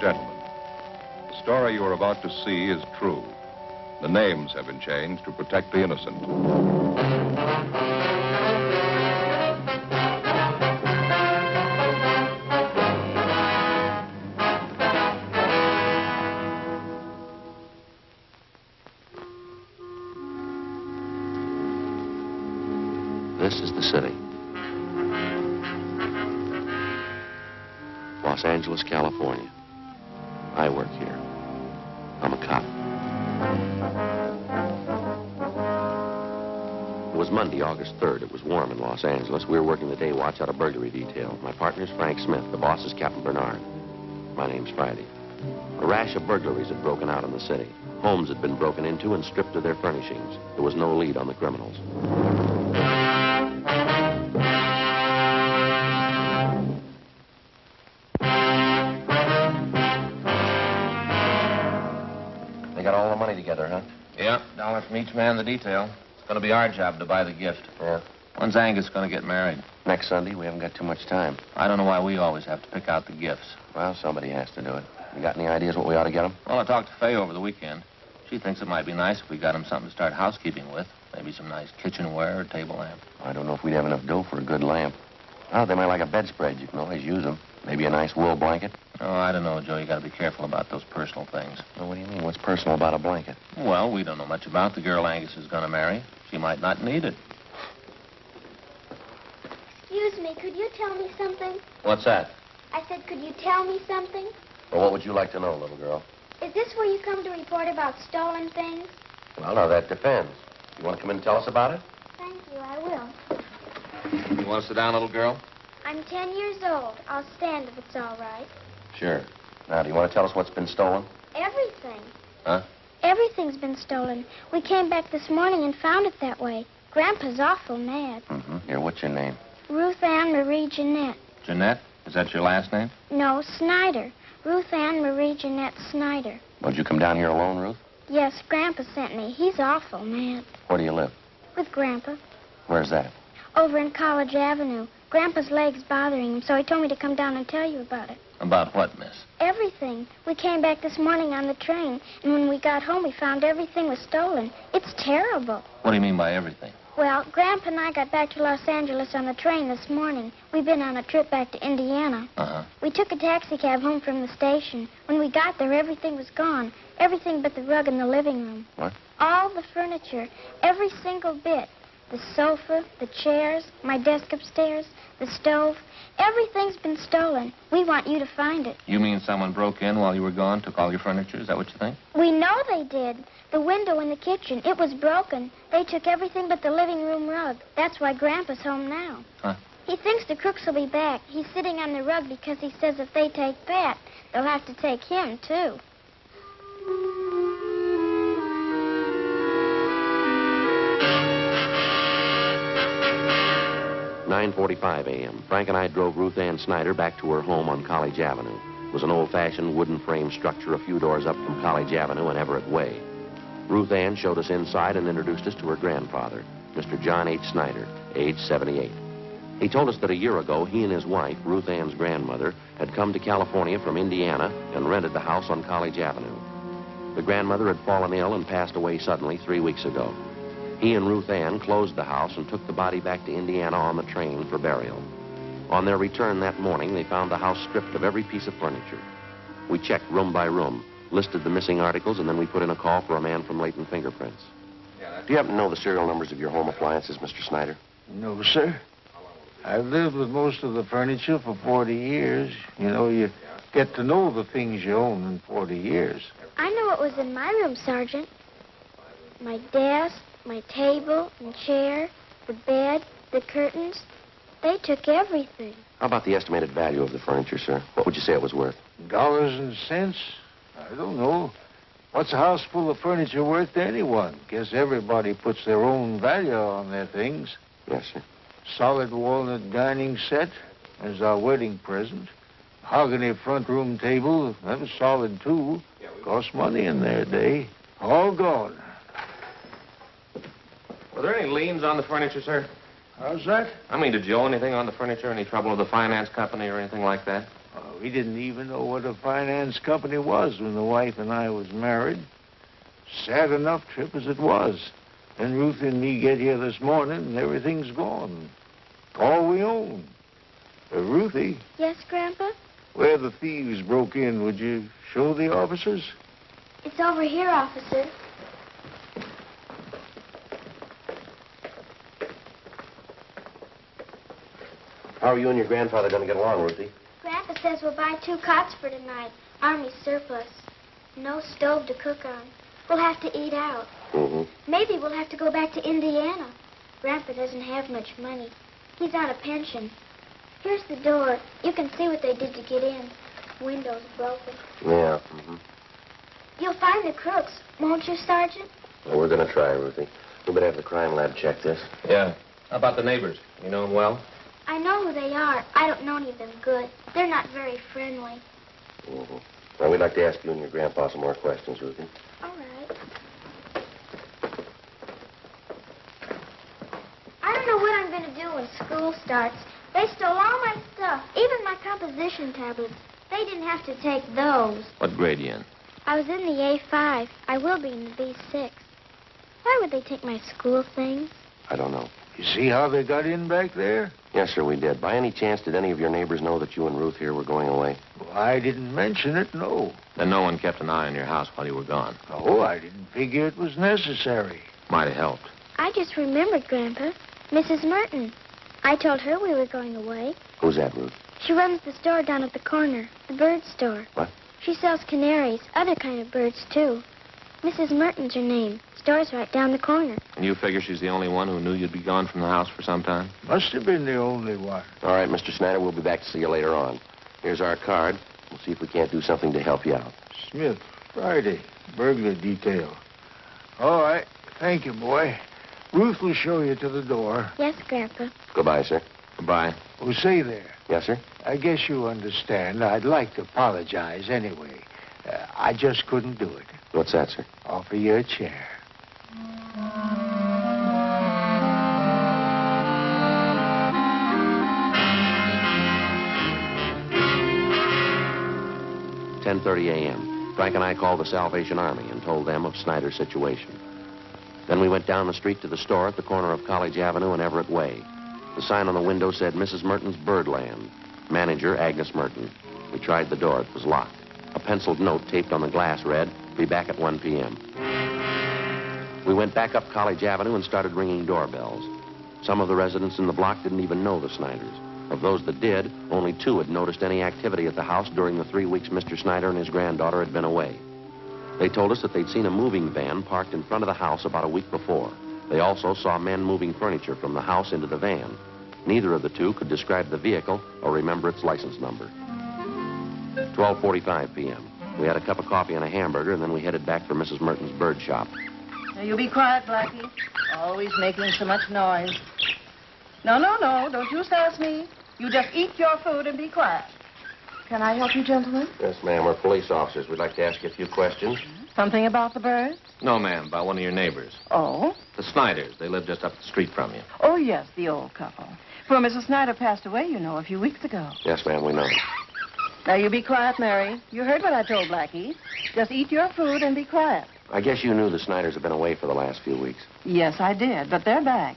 gentlemen, the story you are about to see is true. The names have been changed to protect the innocent. This is the city. Los Angeles, California. I work here. I'm a cop. It was Monday, August 3rd. It was warm in Los Angeles. We were working the day watch out of burglary detail. My partner's Frank Smith. The boss is Captain Bernard. My name's Friday. A rash of burglaries had broken out in the city. Homes had been broken into and stripped of their furnishings. There was no lead on the criminals. They got all the money together, huh? Yeah, $1 from each man in the detail. It's going to be our job to buy the gift. Yeah. When's Angus going to get married? Next Sunday. We haven't got too much time. I don't know why we always have to pick out the gifts. Well, somebody has to do it. You got any ideas what we ought to get them? Well, I talked to Faye over the weekend. She thinks it might be nice if we got him something to start housekeeping with. Maybe some nice kitchenware or table lamp. I don't know if we'd have enough dough for a good lamp. Oh, they might like a bedspread. You can always use them. Maybe a nice wool blanket. Oh, I don't know, Joe. You got to be careful about those personal things. Well, what do you mean? What's personal about a blanket? Well, we don't know much about the girl Angus is going to marry. She might not need it. Excuse me, could you tell me something? What's that? I said, could you tell me something? Well, what would you like to know, little girl? Is this where you come to report about stolen things? Well, now, that depends. You want to come in and tell us about it? Thank you, I will. You want to sit down, little girl? I'm 10 years old. I'll stand if it's all right. Sure. Now, do you want to tell us what's been stolen? Everything. Huh? Everything's been stolen. We came back this morning and found it that way. Grandpa's awful mad. Mm-hmm. Here, what's your name? Ruth Ann Marie Jeanette. Jeanette? Is that your last name? No, Snyder. Ruth Ann Marie Jeanette Snyder. Well, did you come down here alone, Ruth? Yes, Grandpa sent me. He's awful mad. Where do you live? With Grandpa. Where's that? Over in College Avenue. Grandpa's leg's bothering him, so he told me to come down and tell you about it. About what, miss? Everything. We came back this morning on the train, and when we got home, we found everything was stolen. It's terrible. What do you mean by everything? Well, Grandpa and I got back to Los Angeles on the train this morning. We've been on a trip back to Indiana. Uh-huh. We took a taxi cab home from the station. When we got there, everything was gone. Everything but the rug in the living room. What? All the furniture. Every single bit. The sofa, the chairs, my desk upstairs, the stove. Everything's been stolen. We want you to find it. You mean someone broke in while you were gone, took all your furniture? Is that what you think? We know they did. The window in the kitchen, it was broken. They took everything but the living room rug. That's why Grandpa's home now. Huh? He thinks the crooks will be back. He's sitting on the rug because he says if they take Pat, they'll have to take him, too. 9:45 a.m. Frank and I drove Ruth Ann Snyder back to her home on College Avenue. It was an old-fashioned wooden frame structure a few doors up from College Avenue and Everett Way. Ruth Ann showed us inside and introduced us to her grandfather, Mr. John H. Snyder, age 78. He told us that a year ago, he and his wife, Ruth Ann's grandmother, had come to California from Indiana and rented the house on College Avenue. The grandmother had fallen ill and passed away suddenly 3 weeks ago. He and Ruth Ann closed the house and took the body back to Indiana on the train for burial. On their return that morning, they found the house stripped of every piece of furniture. We checked room by room, listed the missing articles, and then we put in a call for a man from Leighton Fingerprints. Do you happen to know the serial numbers of your home appliances, Mr. Snyder? No, sir. I've lived with most of the furniture for 40 years. You know, you get to know the things you own in 40 years. I know what was in my room, Sergeant. My desk, my table and chair, the bed, the curtains. They took everything. How about the estimated value of the furniture, sir? What would you say it was worth? Dollars and cents? I don't know. What's a house full of furniture worth to anyone? Guess everybody puts their own value on their things. Yes, sir. Solid walnut dining set as our wedding present. Mahogany front room table, that was solid, too. Cost money in their day. All gone. Were there any liens on the furniture, sir? How's that? I mean, did you owe anything on the furniture? Any trouble with the finance company or anything like that? We didn't even know what a finance company was when the wife and I was married. Sad enough trip as it was. And Ruth and me get here this morning, and everything's gone. All we own. Ruthie, Yes, Grandpa? where the thieves broke in, would you show the officers? It's over here, officer. How are you and your grandfather going to get along, Ruthie? Grandpa says we'll buy 2 cots for tonight. Army surplus. No stove to cook on. We'll have to eat out. Mm-hmm. Maybe we'll have to go back to Indiana. Grandpa doesn't have much money. He's on a pension. Here's the door. You can see what they did to get in. Windows broken. Yeah. Mm-hmm. You'll find the crooks, won't you, Sergeant? Well, we're going to try, Ruthie. We better have the crime lab check this. Yeah. How about the neighbors? You know them well? I know who they are. I don't know any of them good. They're not very friendly. Mm-hmm. Well, we'd like to ask you and your grandpa some more questions, Ruthie. All right. I don't know what I'm going to do when school starts. They stole all my stuff, even my composition tablets. They didn't have to take those. What grade you in? I was in the A5. I will be in the B6. Why would they take my school things? I don't know. You see how they got in back there? Yes, sir, we did. By any chance, did any of your neighbors know that you and Ruth here were going away? Well, I didn't mention it, no. Then no one kept an eye on your house while you were gone. Oh, I didn't figure it was necessary. Might have helped. I just remembered, Grandpa. Mrs. Merton. I told her we were going away. Who's that, Ruth? She runs the store down at the corner, the bird store. What? She sells canaries, other kind of birds, too. Mrs. Merton's her name. Store's right down the corner. And you figure she's the only one who knew you'd be gone from the house for some time? Must have been the only one. All right, Mr. Snyder, we'll be back to see you later on. Here's our card. We'll see if we can't do something to help you out. Smith, Friday, burglar detail. All right. Thank you, boy. Ruth will show you to the door. Yes, Grandpa. Goodbye, sir. Goodbye. Oh, say there. Yes, sir? I guess you understand. I'd like to apologize anyway. I just couldn't do it. What's that, sir? Offer you a chair. "10:30 a.m. Frank and I called the Salvation Army and told them of Snyder's situation. Then we went down the street to the store at the corner of College Avenue and Everett Way. The sign on the window said Mrs. Merton's Birdland. Manager, Agnes Merton. We tried the door. It was locked. A penciled note taped on the glass read, "Be back at 1 p.m." We went back up College Avenue and started ringing doorbells. Some of the residents in the block didn't even know the Snyders. Of those that did, only 2 had noticed any activity at the house during the 3 weeks Mr. Snyder and his granddaughter had been away. They told us that they'd seen a moving van parked in front of the house about a week before. They also saw men moving furniture from the house into the van. Neither of the 2 could describe the vehicle or remember its license number. 12:45 p.m. We had a cup of coffee and a hamburger, and then we headed back for Mrs. Merton's bird shop. Now, you be quiet, Blackie. Always making so much noise. No, don't you sass me. You just eat your food and be quiet. Can I help you, gentlemen? Yes, ma'am. We're police officers. We'd like to ask you a few questions. Something about the birds? No, ma'am. About one of your neighbors. Oh? The Snyders. They live just up the street from you. Oh, yes, the old couple. Poor Mrs. Snyder passed away, you know, a few weeks ago. Yes, ma'am, we know. Now, you be quiet, Mary. You heard what I told Blackie. Just eat your food and be quiet. I guess you knew the Snyders have been away for the last few weeks. Yes, I did, but they're back.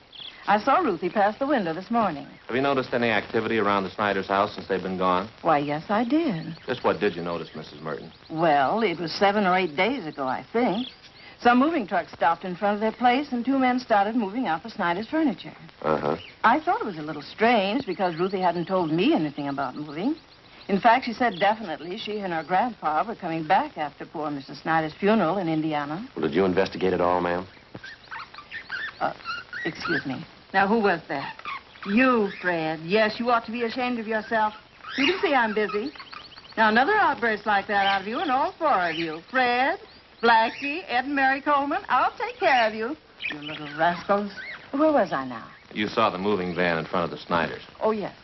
I saw Ruthie pass the window this morning. Have you noticed any activity around the Snyders' house since they've been gone? Why, yes, I did. Just what did you notice, Mrs. Merton? Well, it was 7 or 8 days ago, I think. Some moving trucks stopped in front of their place, and 2 men started moving out the Snyder's furniture. Uh-huh. I thought it was a little strange because Ruthie hadn't told me anything about moving. In fact, she said definitely she and her grandpa were coming back after poor Mrs. Snyder's funeral in Indiana. Well, did you investigate it all, ma'am? Excuse me. Now, who was that? You, Fred. Yes, you ought to be ashamed of yourself. You can see I'm busy. Now, another outburst like that out of you and all 4 of you. Fred, Blackie, Ed and Mary Coleman, I'll take care of you. You little rascals. Where was I now? You saw the moving van in front of the Snyders. Oh, yes.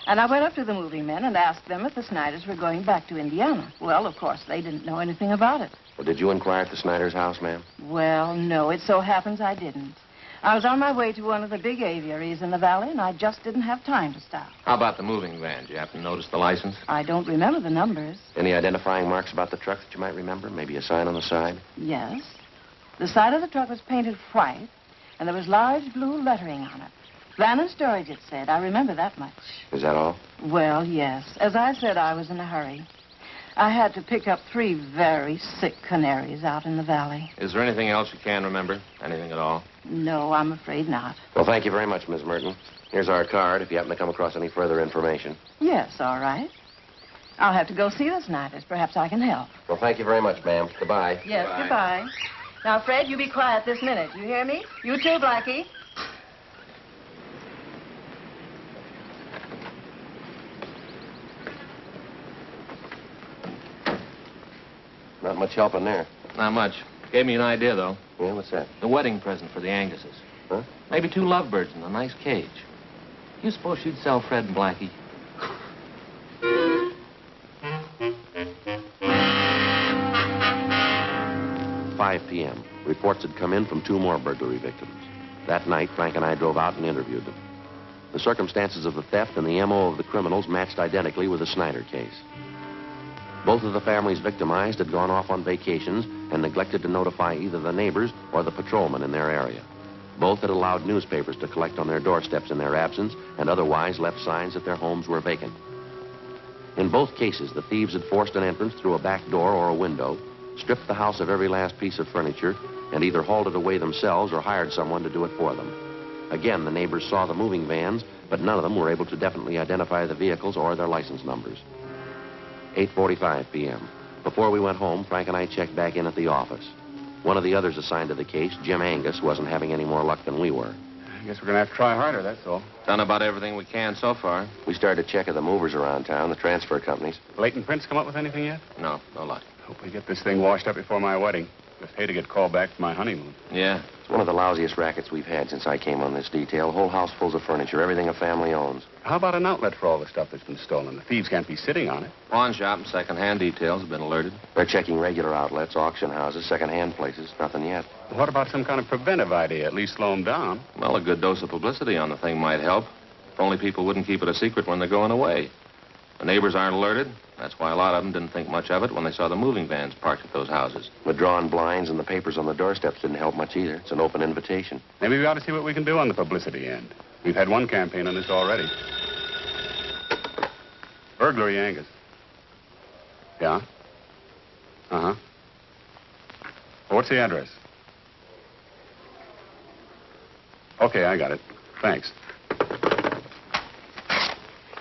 And I went up to the moving men and asked them if the Snyders were going back to Indiana. Well, of course, they didn't know anything about it. Well, did you inquire at the Snyders' house, ma'am? Well, no, it so happens I didn't. I was on my way to one of the big aviaries in the valley, and I just didn't have time to stop. How about the moving van? Did you happen to notice the license? I don't remember the numbers. Any identifying marks about the truck that you might remember? Maybe a sign on the side? Yes. The side of the truck was painted white, and there was large blue lettering on it. Van and storage, it said. I remember that much. Is that all? Well, yes. As I said, I was in a hurry. I had to pick up 3 very sick canaries out in the valley. Is there anything else you can remember? Anything at all? No, I'm afraid not. Well, thank you very much, Miss Merton. Here's our card if you happen to come across any further information. Yes, all right. I'll have to go see the Sniders. Perhaps I can help. Well, thank you very much, ma'am. Goodbye. Yes, goodbye. Now, Fred, you be quiet this minute. You hear me? You too, Blackie. Not much help in there. Not much. Gave me an idea, though. Yeah, what's that? The wedding present for the Anguses. Huh? Maybe 2 lovebirds in a nice cage. You suppose she'd sell Fred and Blackie? 5 p.m. Reports had come in from 2 more burglary victims. That night, Frank and I drove out and interviewed them. The circumstances of the theft and the M.O. of the criminals matched identically with the Snyder case. Both of the families victimized had gone off on vacations and neglected to notify either the neighbors or the patrolmen in their area. Both had allowed newspapers to collect on their doorsteps in their absence and otherwise left signs that their homes were vacant. In both cases, the thieves had forced an entrance through a back door or a window, stripped the house of every last piece of furniture, and either hauled it away themselves or hired someone to do it for them. Again, the neighbors saw the moving vans, but none of them were able to definitely identify the vehicles or their license numbers. 8:45 p.m. Before we went home, Frank and I checked back in at the office. One of the others assigned to the case, Jim Angus, wasn't having any more luck than we were. I guess we're going to have to try harder, that's all. Done about everything we can so far. We started to check the movers around town, the transfer companies. Leighton Prince come up with anything yet? No, no luck. Hope we get this thing washed up before my wedding. Just hate to get called back for my honeymoon. Yeah. It's one of the lousiest rackets we've had since I came on this detail. Whole house full of furniture, everything a family owns. How about an outlet for all the stuff that's been stolen? The thieves can't be sitting on it. Pawn shop and second-hand details have been alerted. They're checking regular outlets, auction houses, second-hand places. Nothing yet. What about some kind of preventive idea? At least slow them down. Well, a good dose of publicity on the thing might help. If only people wouldn't keep it a secret when they're going away. The neighbors aren't alerted. That's why a lot of them didn't think much of it when they saw the moving vans parked at those houses. The drawn blinds and the papers on the doorsteps didn't help much either. It's an open invitation. Maybe we ought to see what we can do on the publicity end. We've had one campaign on this already. Burglary, Angus. Yeah? Uh-huh. What's the address? Okay, I got it. Thanks.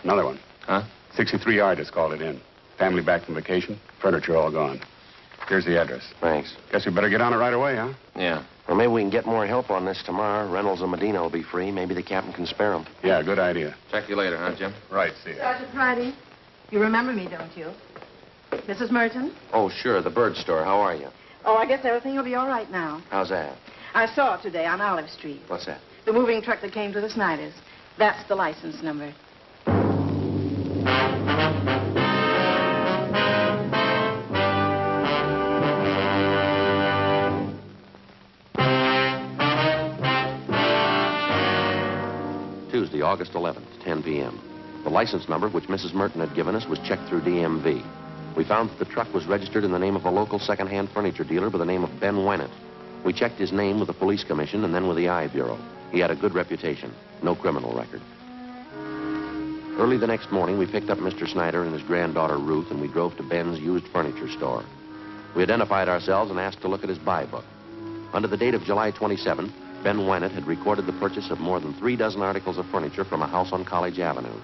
Another one. Huh? 63 artists called it in. Family back from vacation. Furniture all gone. Here's the address. Thanks. Guess we better get on it right away, huh? Yeah. Well, maybe we can get more help on this tomorrow. Reynolds and Medina will be free. Maybe the captain can spare them. Yeah, good idea. Check you later, huh, Jim? Right, see ya. Sergeant Friday, you remember me, don't you? Mrs. Merton? Oh, sure. The bird store. How are you? Oh, I guess everything will be all right now. How's that? I saw it today on Olive Street. What's that? The moving truck that came to the Snyders. That's the license number. Tuesday, August 11th, 10 p.m. The license number, which Mrs. Merton had given us, was checked through DMV. We found that the truck was registered in the name of a local second-hand furniture dealer by the name of Ben Wynant. We checked his name with the police commission and then with the I Bureau. He had a good reputation, no criminal record. Early the next morning, we picked up Mr. Snyder and his granddaughter Ruth, and we drove to Ben's used furniture store. We identified ourselves and asked to look at his buy book. Under the date of July 27, Ben Wynant had recorded the purchase of more than 36 articles of furniture from a house on College Avenue.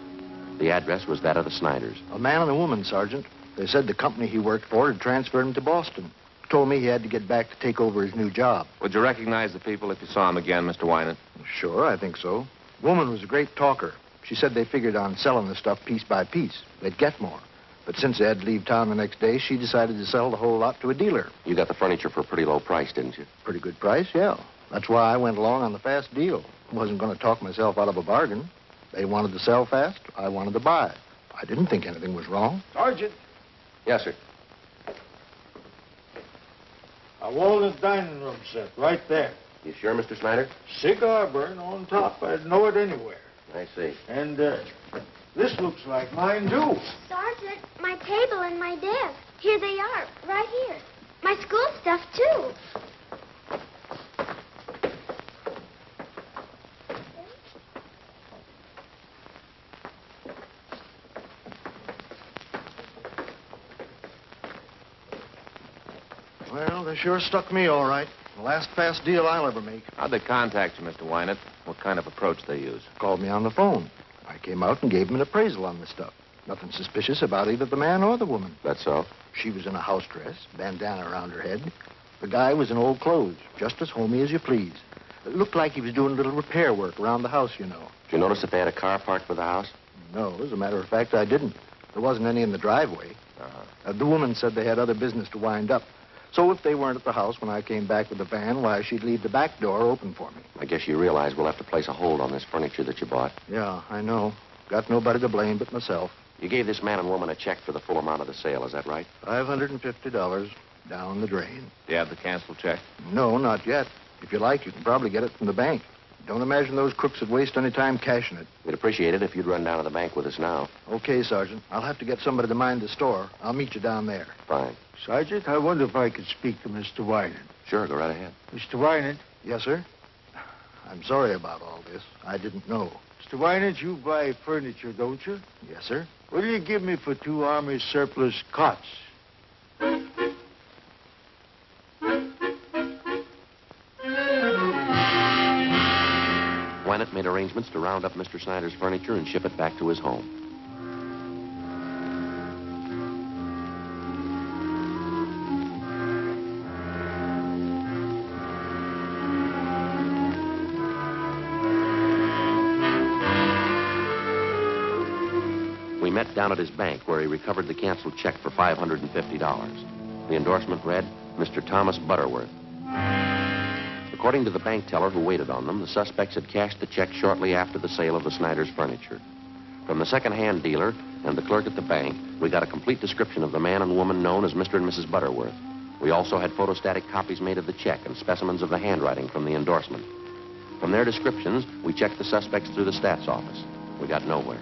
The address was that of the Snyders. A man and a woman, Sergeant. They said the company he worked for had transferred him to Boston. Told me he had to get back to take over his new job. Would you recognize the people if you saw them again, Mr. Wynant? Sure, I think so. Woman was a great talker. She said they figured on selling the stuff piece by piece. They'd get more. But since they had to leave town the next day, she decided to sell the whole lot to a dealer. You got the furniture for a pretty low price, didn't you? Pretty good price, yeah. That's why I went along on the fast deal. Wasn't going to talk myself out of a bargain. They wanted to sell fast. I wanted to buy. I didn't think anything was wrong. Sergeant, Yes, sir. a walnut dining room set right there. You sure, Mr. Snyder? Cigar burn on top. I'd know it anywhere. I see. And this looks like mine, too. Sergeant, my table and my desk. Here they are, right here. My school stuff, too. Well, they sure stuck me all right. The last fast deal I'll ever make. How'd they contact you, Mr. Wynant? What kind of approach they use? Called me on the phone. I came out and gave him an appraisal on the stuff. Nothing suspicious about either the man or the woman. That's so? She was in a house dress, bandana around her head. The guy was in old clothes, just as homey as you please. It looked like he was doing a little repair work around the house, you know. Did you notice if they had a car parked by the house? No, as a matter of fact, I didn't. There wasn't any in the driveway. The woman said they had other business to wind up. So if they weren't at the house when I came back with the van, why, she'd leave the back door open for me. I guess you realize we'll have to place a hold on this furniture that you bought. Yeah, I know. Got nobody to blame but myself. You gave this man and woman a check for the full amount of the sale, is that right? $550 down the drain. Do you have the canceled check? No, not yet. If you like, you can probably get it from the bank. Don't imagine those crooks would waste any time cashing it. We'd appreciate it if you'd run down to the bank with us now. Okay, Sergeant. I'll have to get somebody to mind the store. I'll meet you down there. Fine. Sergeant, I wonder if I could speak to Mr. Wynant. Sure, go right ahead. Mr. Wynant, Yes, sir? I'm sorry about all this. I didn't know. Mr. Wynant, you buy furniture, don't you? Yes, sir? What do you give me for 2 Army surplus cots? Wynant made arrangements to round up Mr. Snyder's furniture and ship it back to his home. We met down at his bank where he recovered the canceled check for $550. The endorsement read, Mr. Thomas Butterworth. According to the bank teller who waited on them, the suspects had cashed the check shortly after the sale of the Snyder's furniture. From the second-hand dealer and the clerk at the bank, we got a complete description of the man and woman known as Mr. and Mrs. Butterworth. We also had photostatic copies made of the check and specimens of the handwriting from the endorsement. From their descriptions, we checked the suspects through the stats office. We got nowhere.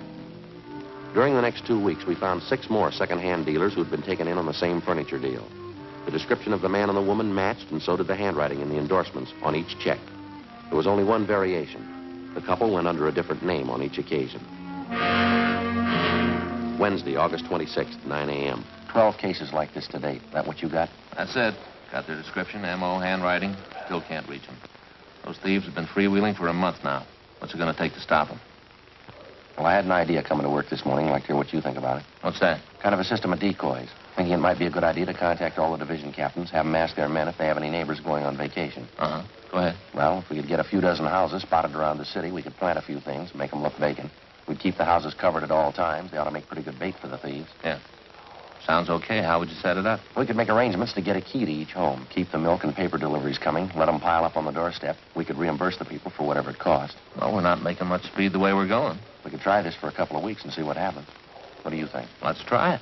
During the next 2 weeks, we found 6 more second-hand dealers who'd been taken in on the same furniture deal. The description of the man and the woman matched, and so did the handwriting in the endorsements on each check. There was only one variation. The couple went under a different name on each occasion. Wednesday, August 26th, 9 a.m. 12 cases like this to date. That what you got? That's it. Got their description, M.O., handwriting. Still can't reach them. Those thieves have been freewheeling for a month now. What's it going to take to stop them? Well, I had an idea coming to work this morning. I'd like to hear what you think about it. What's that? Kind of a system of decoys. Thinking it might be a good idea to contact all the division captains, have them ask their men if they have any neighbors going on vacation. Uh-huh. Go ahead. Well, if we could get a few dozen houses spotted around the city, we could plant a few things, make them look vacant. We'd keep the houses covered at all times. They ought to make pretty good bait for the thieves. Yeah. Sounds okay. How would you set it up? We could make arrangements to get a key to each home, keep the milk and paper deliveries coming, let them pile up on the doorstep. We could reimburse the people for whatever it cost. Well, we're not making much speed the way we're going. We could try this for a couple of weeks and see what happens. What do you think? Let's try it.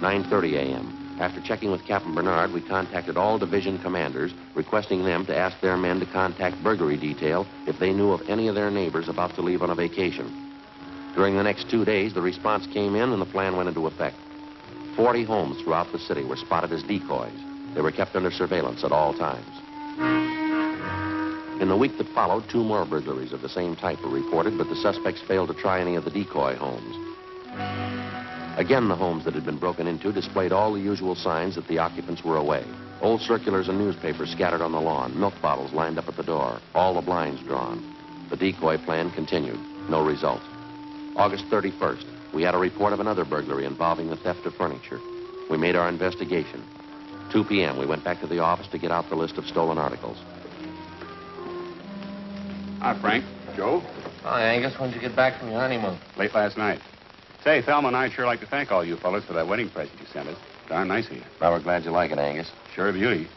9:30 a.m. After checking with Captain Bernard, we contacted all division commanders, requesting them to ask their men to contact burglary detail if they knew of any of their neighbors about to leave on a vacation. During the next 2 days, the response came in and the plan went into effect. 40 homes throughout the city were spotted as decoys. They were kept under surveillance at all times. In the week that followed, 2 more burglaries of the same type were reported, but the suspects failed to try any of the decoy homes. Again, the homes that had been broken into displayed all the usual signs that the occupants were away. Old circulars and newspapers scattered on the lawn, milk bottles lined up at the door, all the blinds drawn. The decoy plan continued. No result. August 31st, we had a report of another burglary involving the theft of furniture. We made our investigation. 2 p.m., we went back to the office to get out the list of stolen articles. Hi, Frank. Joe? Hi, Angus. When'd you get back from your honeymoon? Late last night. Say, Thelma and I'd sure like to thank all you fellas for that wedding present you sent us. Darn nice of you. Well, we're glad you like it, Angus. Sure a beauty.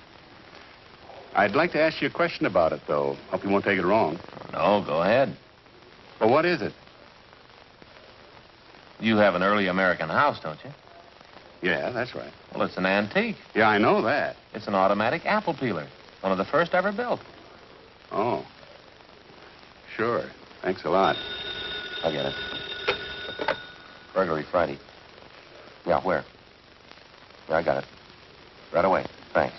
I'd like to ask you a question about it, though. Hope you won't take it wrong. No, go ahead. Well, what is it? You have an early American house, don't you? Yeah, that's right. Well, it's an antique. Yeah, I know that. It's an automatic apple peeler. One of the first ever built. Oh. Sure. Thanks a lot. I'll get it. Burglary Friday. Yeah, where? Yeah, I got it. Right away. Thanks.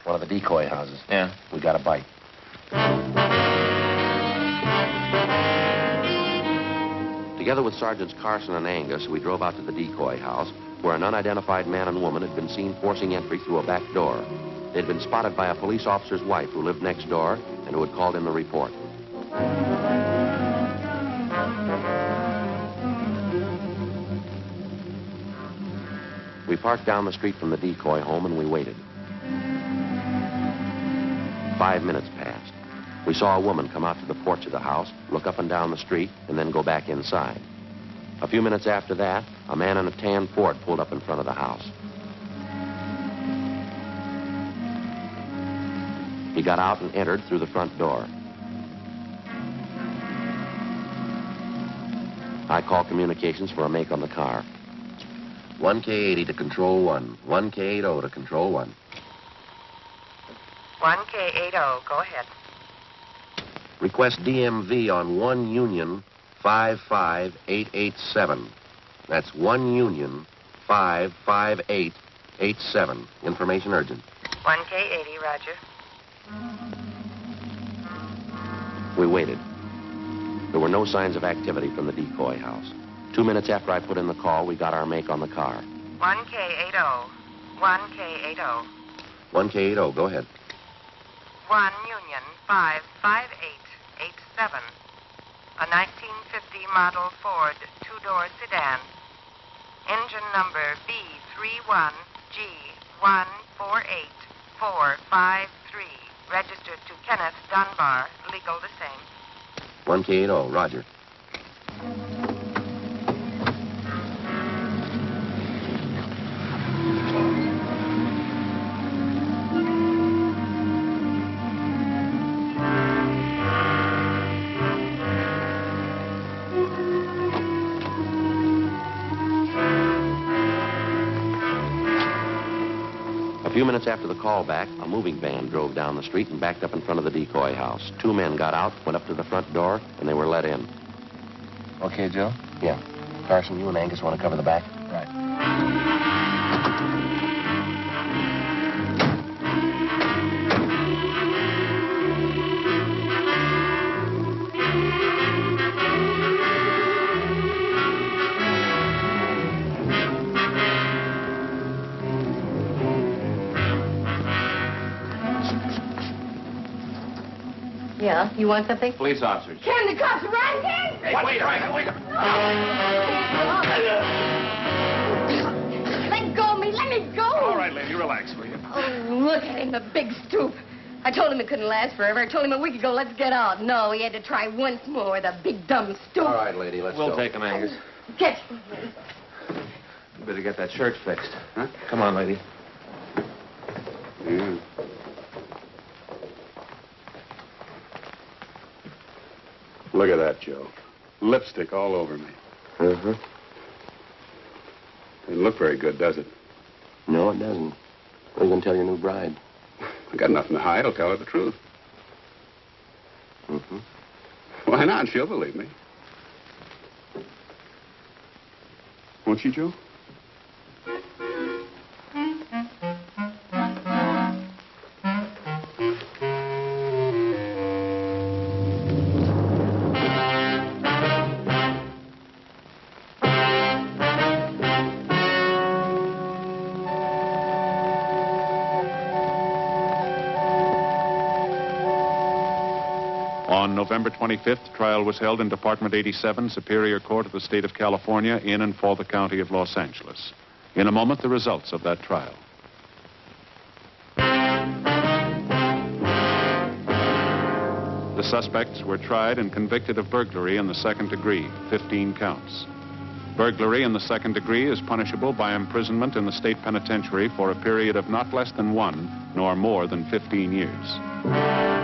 One of the decoy houses. Yeah. We got a bite. Together with Sergeants Carson and Angus, we drove out to the decoy house, where an unidentified man and woman had been seen forcing entry through a back door. They'd been spotted by a police officer's wife who lived next door and who had called in the report. We parked down the street from the decoy home and we waited. 5 minutes passed. We saw a woman come out to the porch of the house, look up and down the street, and then go back inside. A few minutes after that, a man in a tan Ford pulled up in front of the house. He got out and entered through the front door. I called communications for a make on the car. 1K80 to Control 1. 1K80 to Control 1. 1K80, go ahead. Request DMV on 1 Union 55887. That's 1 Union 55887. Information urgent. 1K80, roger. We waited. There were no signs of activity from the decoy house. 2 minutes after I put in the call, we got our make on the car. 1K80. 1K80. 1K80, go ahead. 1 Union 55887. A 1950 model Ford two-door sedan. Engine number B31G148453. Registered to Kenneth Dunbar. Legal the same. 1K80, roger. A few minutes after the call back, a moving van drove down the street and backed up in front of the decoy house. 2 men got out, went up to the front door, and they were let in. Okay, Joe? Yeah. Carson, you and Angus want to cover the back? Right. Yeah, you want something? Police officers. Can the cops run, Ken? Hey, wait up. Let go of me. Let me go. All right, lady, relax, will you? Oh, look at him, the big stoop. I told him it couldn't last forever. I told him a week ago, let's get out. No, he had to try once more, the big dumb stoop. All right, lady, let's go. We'll take him, Angus. Catch me. You better get that shirt fixed. Huh? Come on, lady. Yeah. Look at that, Joe. Lipstick all over me. Uh-huh. Doesn't look very good, does it? No, it doesn't. What are you going to tell your new bride? I got nothing to hide. I'll tell her the truth. Mm-hmm. Why not? She'll believe me. Won't she, Joe? On November 25th, trial was held in Department 87, Superior Court of the State of California, in and for the County of Los Angeles. In a moment, the results of that trial. The suspects were tried and convicted of burglary in the second degree, 15 counts. Burglary in the second degree is punishable by imprisonment in the state penitentiary for a period of not less than 1 nor more than 15 years.